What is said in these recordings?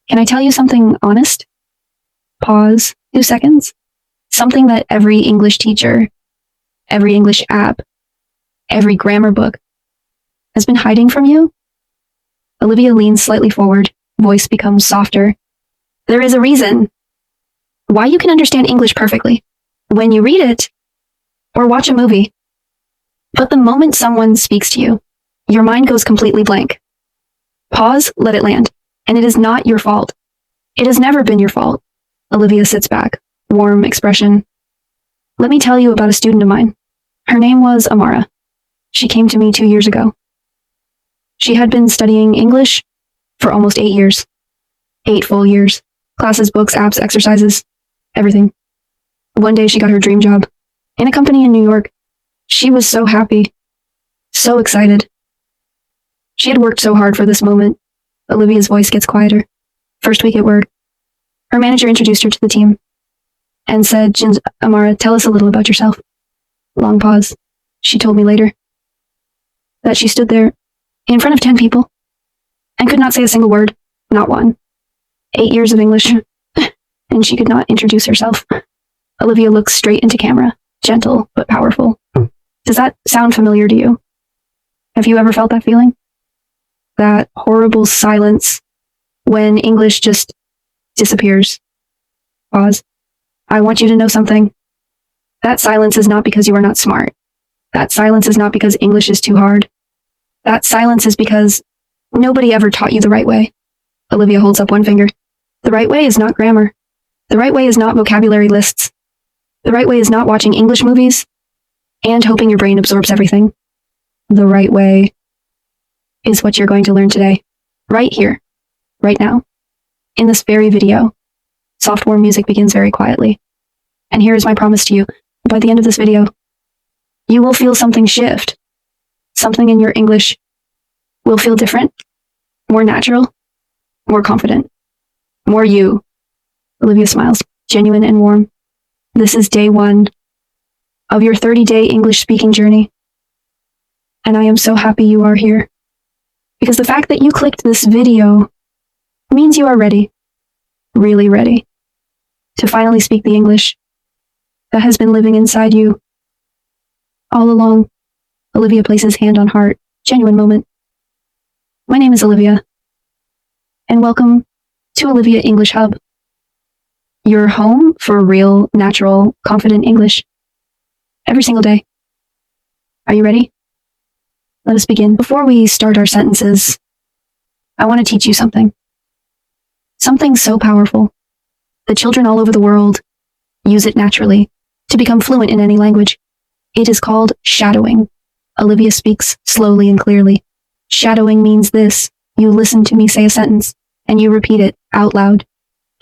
Can I tell you something honest? Pause 2 seconds. Something that every English teacher, every English app, every grammar book has been hiding from you? Olivia leans slightly forward, voice becomes softer. There is a reason why you can understand English perfectly when you read it or watch a movie. But the moment someone speaks to you, your mind goes completely blank. Pause, let it land. And it is not your fault. It has never been your fault. Olivia sits back, warm expression. Let me tell you about a student of mine. Her name was Amara. She came to me 2 years ago. She had been studying English for almost 8 years. 8 full years. Classes, books, apps, exercises, everything. One day she got her dream job in a company in New York. She was so happy, so excited. She had worked so hard for this moment. Olivia's voice gets quieter. First week at work, her manager introduced her to the team and said, Amara, tell us a little about yourself. Long pause. She told me later that she stood there in front of 10 people and could not say a single word, not one. 8 years of English, and she could not introduce herself. Olivia looks straight into camera, gentle but powerful. Does that sound familiar to you? Have you ever felt that feeling? That horrible silence when English just disappears. Pause. I want you to know something. That silence is not because you are not smart. That silence is not because English is too hard. That silence is because nobody ever taught you the right way. Olivia holds up one finger. The right way is not grammar. The right way is not vocabulary lists. The right way is not watching English movies and hoping your brain absorbs everything. The right way is what you're going to learn today, right here, right now. In this very video, soft warm music begins very quietly. And here is my promise to you. By the end of this video, you will feel something shift. Something in your English will feel different, more natural, more confident, more you. Olivia smiles, genuine and warm. This is day 1 of your 30-day English speaking journey. And I am so happy you are here. Because the fact that you clicked this video means you are ready, really ready, to finally speak the English that has been living inside you all along. Olivia places hand on heart, genuine moment. My name is Olivia, and welcome to Olivia English Hub, your home for real, natural, confident English every single day. Are you ready? Let us begin. Before we start our sentences, I want to teach you something. Something so powerful that children all over the world use it naturally to become fluent in any language. It is called shadowing. Olivia speaks slowly and clearly. Shadowing means this. You listen to me say a sentence, and you repeat it out loud.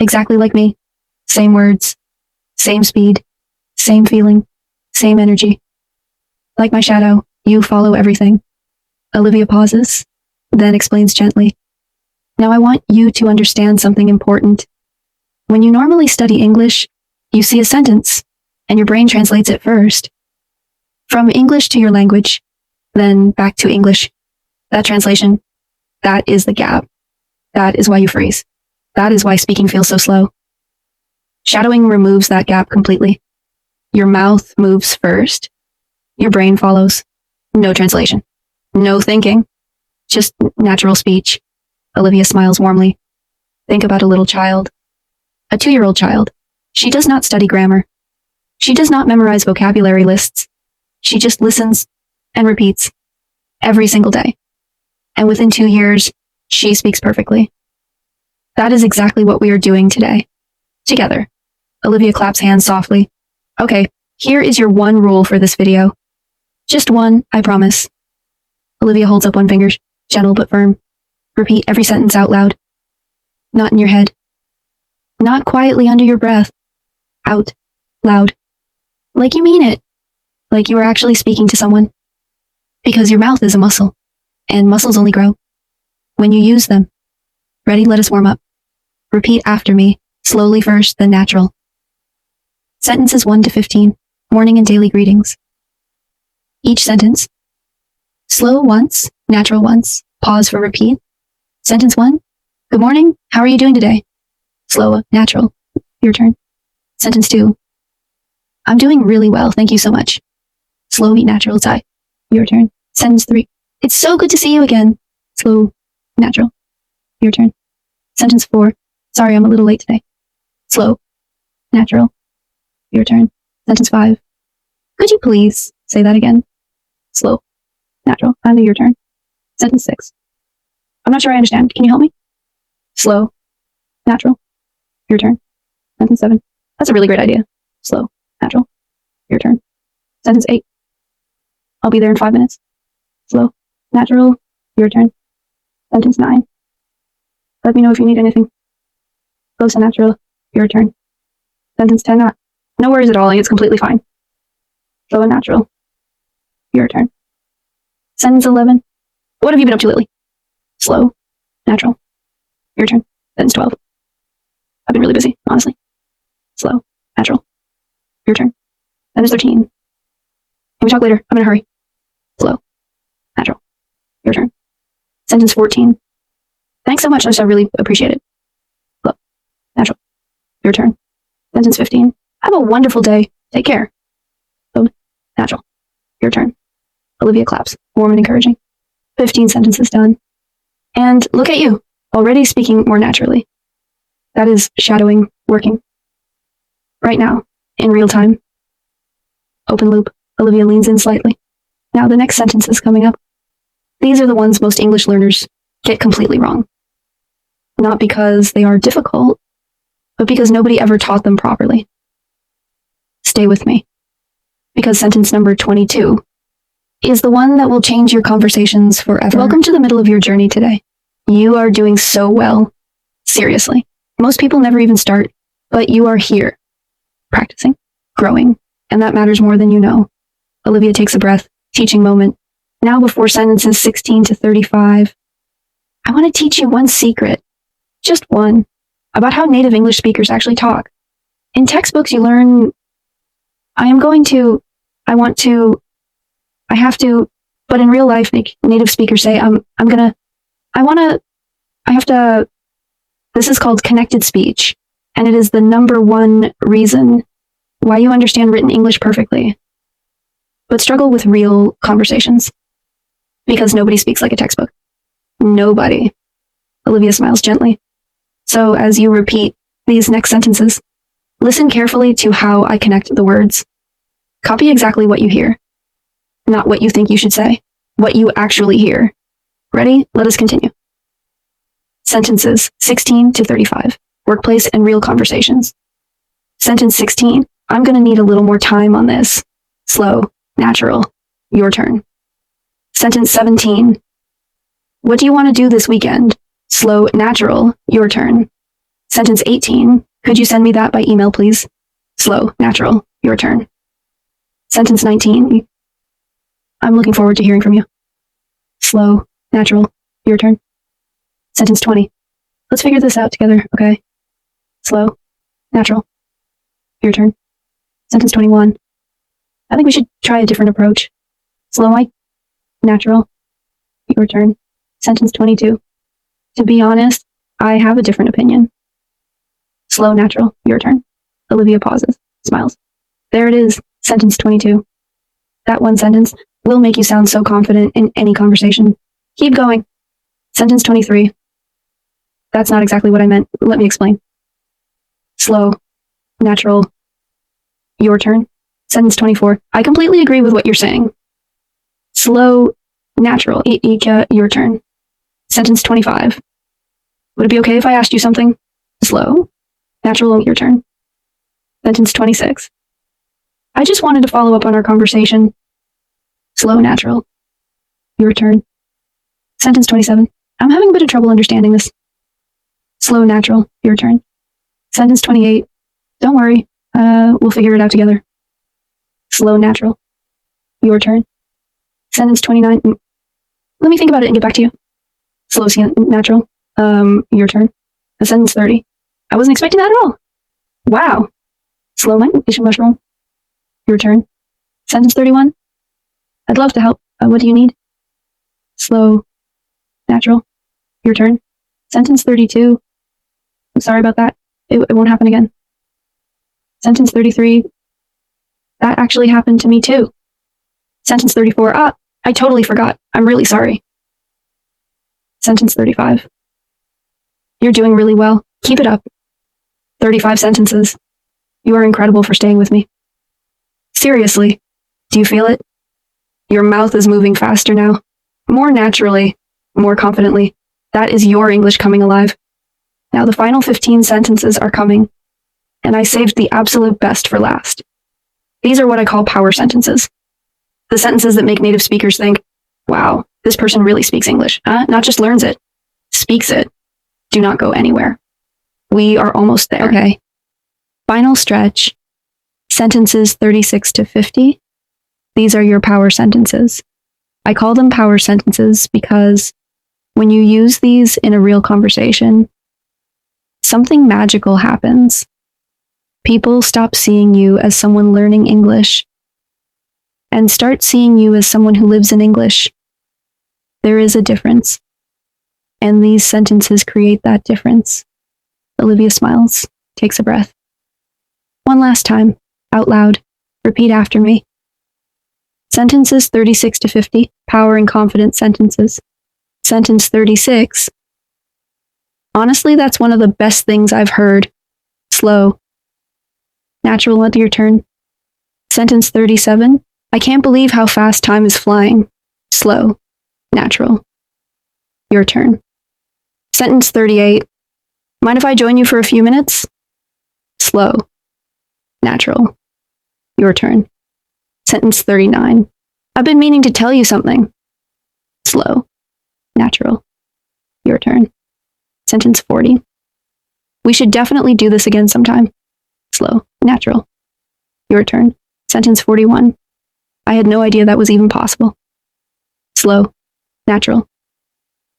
Exactly like me. Same words, same speed, same feeling, same energy. Like my shadow, you follow everything. Olivia pauses, then explains gently. Now I want you to understand something important. When you normally study English, you see a sentence, and your brain translates it first. From English to your language, then back to English. That translation, that is the gap. That is why you freeze. That is why speaking feels so slow. Shadowing removes that gap completely. Your mouth moves first. Your brain follows. No translation. No thinking. Just natural speech. Olivia smiles warmly. Think about a little child. A 2-year-old child. She does not study grammar. She does not memorize vocabulary lists. She just listens and repeats every single day. And within 2 years, she speaks perfectly. That is exactly what we are doing today. Together. Olivia claps hands softly. Okay, here is your one rule for this video. Just one, I promise. Olivia holds up one finger, gentle but firm. Repeat every sentence out loud. Not in your head. Not quietly under your breath. Out. Loud. Like you mean it. Like you are actually speaking to someone. Because your mouth is a muscle. And muscles only grow when you use them. Ready? Let us warm up. Repeat after me. Slowly first, then natural. Sentences 1 to 15. Morning and daily greetings. Each sentence. Slow once, natural once. Pause for repeat. Sentence 1. Good morning. How are you doing today? Slow, natural. Your turn. Sentence 2. I'm doing really well. Thank you so much. Slow, natural. Sigh. Your turn. Sentence 3. It's so good to see you again. Slow, natural. Your turn. Sentence 4. Sorry, I'm a little late today. Slow, natural. Your turn. Sentence 5. Could you please say that again? Slow, natural. Finally, your turn. Sentence 6. I'm not sure I understand. Can you help me? Slow, natural. Your turn. Sentence 7. That's a really great idea. Slow, natural. Your turn. Sentence 8. I'll be there in 5 minutes. Slow, natural. Your turn. Sentence 9. Let me know if you need anything. Slow and natural. Your turn. Sentence 10. No worries at all. It's completely fine. Slow and natural. Your turn. Sentence 11. What have you been up to lately? Slow, natural. Your turn. Sentence 12. I've been really busy, honestly. Slow, natural. Your turn. Sentence 13. Can we talk later? I'm in a hurry. Slow, natural. Your turn. Sentence 14. Thanks so much. I really appreciate it. Slow, natural. Your turn. Sentence 15. Have a wonderful day. Take care. Slow, natural. Your turn. Olivia claps, warm and encouraging. 15 sentences done. And look at you, already speaking more naturally. That is shadowing working. Right now, in real time. Open loop. Olivia leans in slightly. Now the next sentence is coming up. These are the ones most English learners get completely wrong. Not because they are difficult, but because nobody ever taught them properly. Stay with me. Because sentence number 22 is the one that will change your conversations forever. Welcome to the middle of your journey today. You are doing so well. Seriously. Most people never even start, but you are here. Practicing, growing, and that matters more than you know. Olivia takes a breath, teaching moment. Now before sentences 16 to 35, I want to teach you one secret. Just one. About how native English speakers actually talk. In textbooks you learn, I have to, but in real life, native speakers say, this is called connected speech, and it is the number one reason why you understand written English perfectly, but struggle with real conversations. Because nobody speaks like a textbook. Nobody. Olivia smiles gently. So as you repeat these next sentences, listen carefully to how I connect the words. Copy exactly what you hear. Not what you think you should say, what you actually hear. Ready? Let us continue. Sentences 16 to 35, workplace and real conversations. Sentence 16, I'm going to need a little more time on this. Slow, natural, your turn. Sentence 17, what do you want to do this weekend? Slow, natural, your turn. Sentence 18, could you send me that by email, please? Slow, natural, your turn. Sentence 19, I'm looking forward to hearing from you. Slow, natural, your turn. Sentence 20. Let's figure this out together, okay? Slow, natural, your turn. Sentence 21. I think we should try a different approach. Slow, natural, your turn. Sentence 22. To be honest, I have a different opinion. Slow, natural, your turn. Olivia pauses, smiles. There it is, sentence 22. That one sentence will make you sound so confident in any conversation. Keep going. Sentence 23. That's not exactly what I meant. Let me explain. Slow, natural, your turn. Sentence 24. I completely agree with what you're saying. Slow, natural, your turn. Sentence 25. Would it be okay if I asked you something? Slow, natural, your turn. Sentence 26. I just wanted to follow up on our conversation. Slow, natural, your turn. Sentence 27. I'm having a bit of trouble understanding this. Slow, natural, your turn. Sentence 28. Don't worry, we'll figure it out together. Slow, natural, your turn. Sentence 29. Let me think about it and get back to you. Slow, natural, your turn. Sentence 30. I wasn't expecting that at all. Wow. Slow, mushroom, your turn. Sentence 31. I'd love to help. What do you need? Slow, natural, your turn. Sentence 32. I'm sorry about that. It won't happen again. Sentence 33. That actually happened to me too. Sentence 34. I totally forgot. I'm really sorry. Sentence 35. You're doing really well. Keep it up. 35 sentences. You are incredible for staying with me. Seriously, do you feel it? Your mouth is moving faster now. More naturally, more confidently. That is your English coming alive. Now the final 15 sentences are coming, and I saved the absolute best for last. These are what I call power sentences. The sentences that make native speakers think, wow, this person really speaks English. Not just learns it, speaks it. Do not go anywhere. We are almost there. Okay. Final stretch. Sentences 36 to 50. These are your power sentences. I call them power sentences because when you use these in a real conversation, something magical happens. People stop seeing you as someone learning English and start seeing you as someone who lives in English. There is a difference, and these sentences create that difference. Olivia smiles, takes a breath. One last time, out loud, repeat after me. Sentences 36 to 50, power and confidence sentences. Sentence 36. Honestly, that's one of the best things I've heard. Slow. Natural onto your turn. Sentence 37. I can't believe how fast time is flying. Slow. Natural. Your turn. Sentence 38. Mind if I join you for a few minutes? Slow. Natural. Your turn. Sentence 39. I've been meaning to tell you something. Slow. Natural. Your turn. Sentence 40. We should definitely do this again sometime. Slow. Natural. Your turn. Sentence 41. I had no idea that was even possible. Slow. Natural.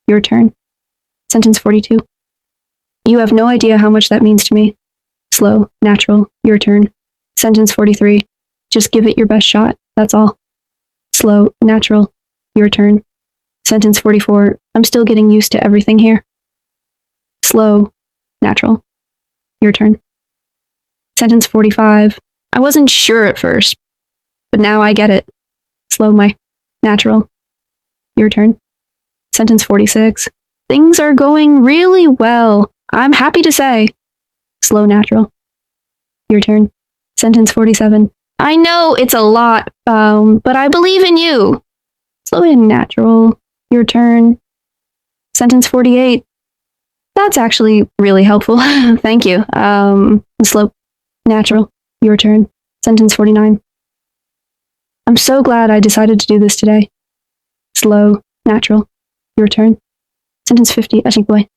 Your turn. Sentence 42. You have no idea how much that means to me. Slow. Natural. Your turn. Sentence 43. Just give it your best shot. That's all. Slow. Natural. Your turn. Sentence 44. I'm still getting used to everything here. Slow. Natural. Your turn. Sentence 45. I wasn't sure at first, but now I get it. Slow. Natural. Your turn. Sentence 46. Things are going really well. I'm happy to say. Slow. Natural. Your turn. Sentence 47. I know it's a lot, but I believe in you. Slow and natural. Your turn. Sentence 48. That's actually really helpful. Thank you. Slow. Natural. Your turn. Sentence 49. I'm so glad I decided to do this today. Slow. Natural. Your turn. Sentence 50. I think, boy.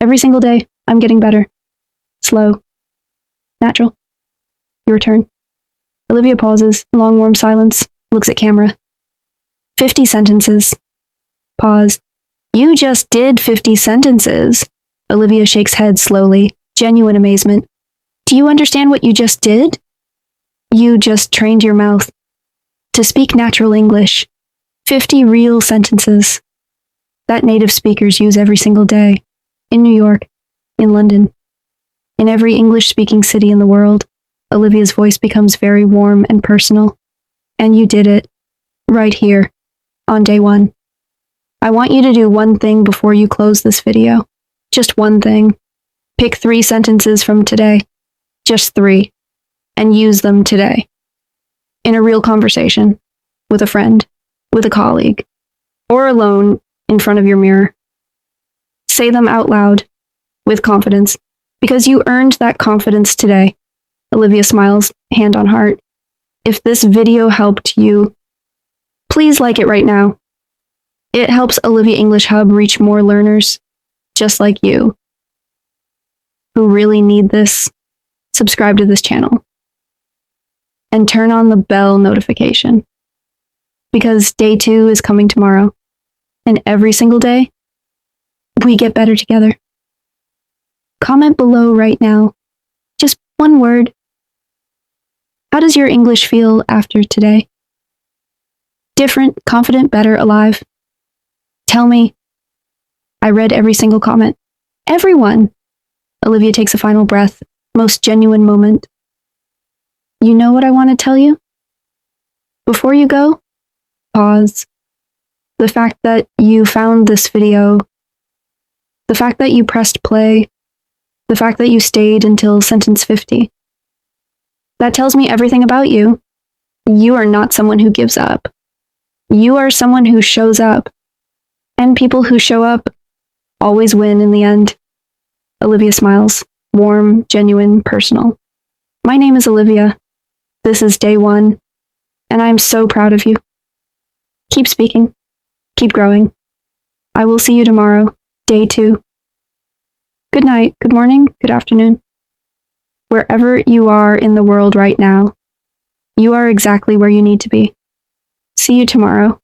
Every single day, I'm getting better. Slow. Natural. Your turn. Olivia pauses, long warm silence, looks at camera. 50 sentences. Pause. You just did 50 sentences. Olivia shakes head slowly, genuine amazement. Do you understand what you just did? You just trained your mouth to speak natural English. 50 real sentences that native speakers use every single day. In New York, in London, in every English-speaking city in the world. Olivia's voice becomes very warm and personal. And you did it. Right here. On day one. I want you to do one thing before you close this video. Just one thing. Pick 3 sentences from today. Just 3. And use them today. In a real conversation. With a friend. With a colleague. Or alone in front of your mirror. Say them out loud. With confidence. Because you earned that confidence today. Olivia smiles, hand on heart. If this video helped you, please like it right now. It helps Olivia English Hub reach more learners, just like you, who really need this. Subscribe to this channel. And turn on the bell notification. Because day 2 is coming tomorrow. And every single day, we get better together. Comment below right now. Just one word. How does your English feel after today? Different, confident, better, alive? Tell me. I read every single comment. Everyone! Olivia takes a final breath, most genuine moment. You know what I want to tell you? Before you go, pause. The fact that you found this video, the fact that you pressed play, the fact that you stayed until sentence 50. That tells me everything about you. You are not someone who gives up. You are someone who shows up. And people who show up always win in the end. Olivia smiles, warm, genuine, personal. My name is Olivia. This is day 1, and I am so proud of you. Keep speaking. Keep growing. I will see you tomorrow, day 2. Good night, good morning, good afternoon. Wherever you are in the world right now, you are exactly where you need to be. See you tomorrow.